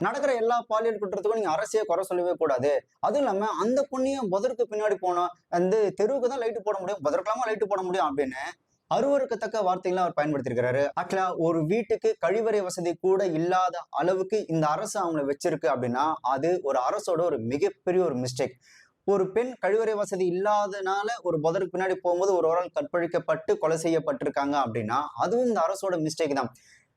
நடக்கிற எல்லா பாலியல் குற்றத்துக்கும் நீங்க அரசியை குறை சொல்லவே கூடாது. அதுவும் இல்லாம அந்த பொண்ணையும் புதருக்கு பின்னாடி போனோம். அந்த தெருவுக்கு தான் லைட் போட முடியும். புதருக்கெல்லாமா லைட் போட முடியும் அப்படின்னு அருவருக்கத்தக்க வார்த்தைகளை அவர் பயன்படுத்தியிருக்கிறாரு. ஆக்சுவலா ஒரு வீட்டுக்கு கழிவறை வசதி கூட இல்லாத அளவுக்கு இந்த அரசு அவங்கள வச்சிருக்கு அப்படின்னா, அது ஒரு அரசோட ஒரு மிகப்பெரிய ஒரு மிஸ்டேக். ஒரு பெண் கழிவறை வசதி இல்லாதனால ஒரு புதருக்கு பின்னாடி போகும்போது ஒரு ஆள் கற்பழிக்கப்பட்டு கொலை செய்யப்பட்டிருக்காங்க அப்படின்னா, அதுவும் இந்த அரசோட மிஸ்டேக் தான்.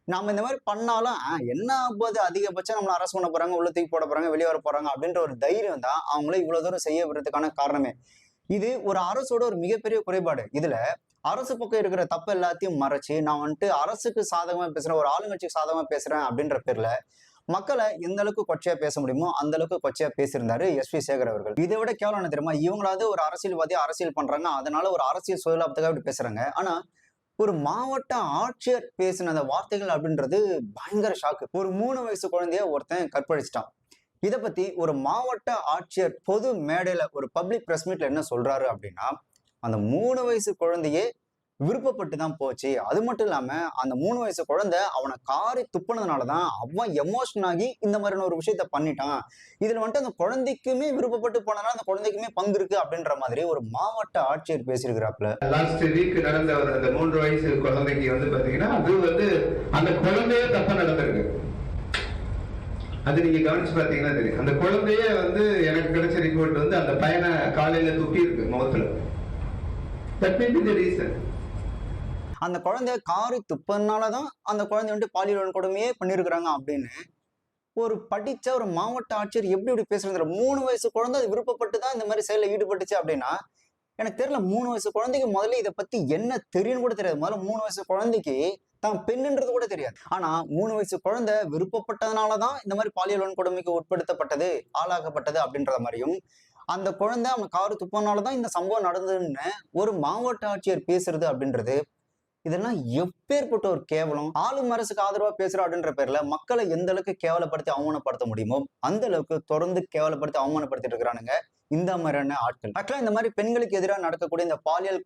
நாம இந்த மாதிரி பண்ணாலும் என்ன ஆகுது, அதிகபட்சம் நம்மள அரெஸ்ட் பண்ண போறாங்க, உள்ள தூக்கி போட போறாங்க, வெளியே வர போறாங்க அப்படின்ற ஒரு தைரியம் தான் அவங்கள இவ்வளவு தூரம் செய்ய விடுறதுக்கான காரணமே. இது ஒரு அரசோட ஒரு மிகப்பெரிய குறைபாடு. இதுல அரசு பக்கம் இருக்கிற தப்பு எல்லாத்தையும் மறைச்சு நான் வந்துட்டு அரசுக்கு சாதகமா பேசுறேன், ஒரு ஆளுங்கட்சிக்கு சாதகமா பேசுறேன் அப்படின்ற பேர்ல மக்களை எந்த அளவுக்கு கொச்சையா பேச முடியுமோ அந்த அளவுக்கு கொச்சையா பேசியிருந்தாரு எஸ்.வி. சேகர் அவர்கள். இதை விட கேவலம் என்ன தெரியுமா? இவங்களாவது ஒரு அரசியல்வாதியா அரசியல் பண்றாங்க, அதனால ஒரு அரசியல் சுயலாபத்துக்காக இப்படி பேசுறாங்க. ஆனா ஒரு மாவட்ட ஆட்சியர் பேசின அந்த வார்த்தைகள் அப்படின்றது பயங்கர ஷாக்கு. ஒரு 3 வயசு குழந்தைய ஒருத்தன் கற்பழிச்சிட்டான். இத பத்தி ஒரு மாவட்ட ஆட்சியர் பொது மேடையில ஒரு பப்ளிக் பிரஸ் மீட்ல என்ன சொல்றாரு அப்படின்னா, அந்த 3 வயசு குழந்தையே விருப்பப்பட்டு தான் போச்சு. அது மட்டும் இல்லாம அந்த 3 வயசு குழந்தை அவன காரி துப்புனதுனாலதான் அவன் எமோஷன் ஆகி இந்த மாதிரியான ஒரு விஷயத்த பண்ணிட்டான். இதுல வந்துட்டு அந்த குழந்தைக்குமே விருப்பப்பட்டு போனதுனால அந்த குழந்தைக்குமே பங்கு இருக்கு அப்படின்ற மாதிரி ஒரு மாவட்ட ஆட்சியர் பேசியிருக்கிறாப்ல. லாஸ்ட் வீக் நடந்த ஒரு அந்த 3 வயசு குழந்தைக்கு வந்து பாத்தீங்கன்னா அது அந்த குழந்தையே தப்பா நடந்திருக்கு. அது நீங்க கவனிச்சு பாத்தீங்கன்னா தெரியும். அந்த குழந்தைய எனக்கு கிடைச்ச ரிப்போர்ட் அந்த பையனை காலையில துப்பி இருக்கு முகத்துல. That may be the reason. அந்த குழந்தைய காரி துப்புனாலதான் அந்த குழந்தை வந்துட்டு பாலியல் வன்கொடுமையே பண்ணிருக்கிறாங்க அப்படின்னு ஒரு படிச்ச ஒரு மாவட்ட ஆட்சியர் எப்படி இப்படி பேசுறது? 3 வயசு குழந்தை அது விருப்பப்பட்டு தான் இந்த மாதிரி செயல ஈடுபட்டுச்சு அப்படின்னா, எனக்கு தெரியல 3 வயசு குழந்தைக்கு முதல்ல இதை பத்தி என்ன தெரியும்னு கூட தெரியாது. முதல்ல 3 வயசு குழந்தைக்கு தான் பெண்ணுன்றது கூட தெரியாது. ஆனா 3 வயசு குழந்தை விருப்பப்பட்டதுனாலதான் இந்த மாதிரி பாலியல் வன்கொடுமைக்கு உட்படுத்தப்பட்டது, ஆளாக்கப்பட்டது அப்படின்றத மாதிரியும், அந்த குழந்தை அவன் காரு துப்புனாலதான் இந்த சம்பவம் நடந்ததுன்னு ஒரு மாவட்ட ஆட்சியர் பேசுறது அப்படின்றது, இதெல்லாம் எப்பேற்பட்ட ஒரு கேவலம். ஆளும் அரசுக்கு ஆதரவா பேசுறோம் அப்படின்ற பேர்ல மக்களை எந்த அளவுக்கு கேவலப்படுத்தி அவமானப்படுத்த முடியுமோ அந்த அளவுக்கு தொடர்ந்து கேவலப்படுத்தி அவமானப்படுத்திட்டு இருக்கிறானுங்க இந்த மாதிரியான ஆட்கள். ஆக்சுவலா இந்த மாதிரி பெண்களுக்கு எதிராக நடக்கக்கூடிய இந்த பாலியல்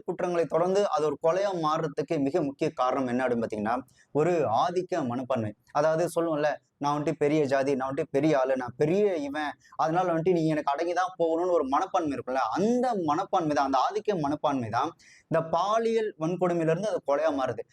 குற்றங்களை தொடர்ந்து அது ஒரு கொலையா மாறுறதுக்கு மிக முக்கிய காரணம் என்ன அப்படின்னு பாத்தீங்கன்னா, ஒரு ஆதிக்க மனப்பான்மை. அதாவது சொல்லுவோம்ல, நான் வந்துட்டு பெரிய ஜாதி, நான் வந்துட்டு பெரிய ஆளு, நான் பெரிய இவன், அதனால வந்துட்டு நீ எனக்கு அடங்கிதான் போகணும்னு ஒரு மனப்பான்மை இருக்குல்ல, அந்த மனப்பான்மை தான், அந்த ஆதிக்க மனப்பான்மை தான் இந்த பாலியல் வன்கொடுமையில இருந்து அது கொலையா மாறுது.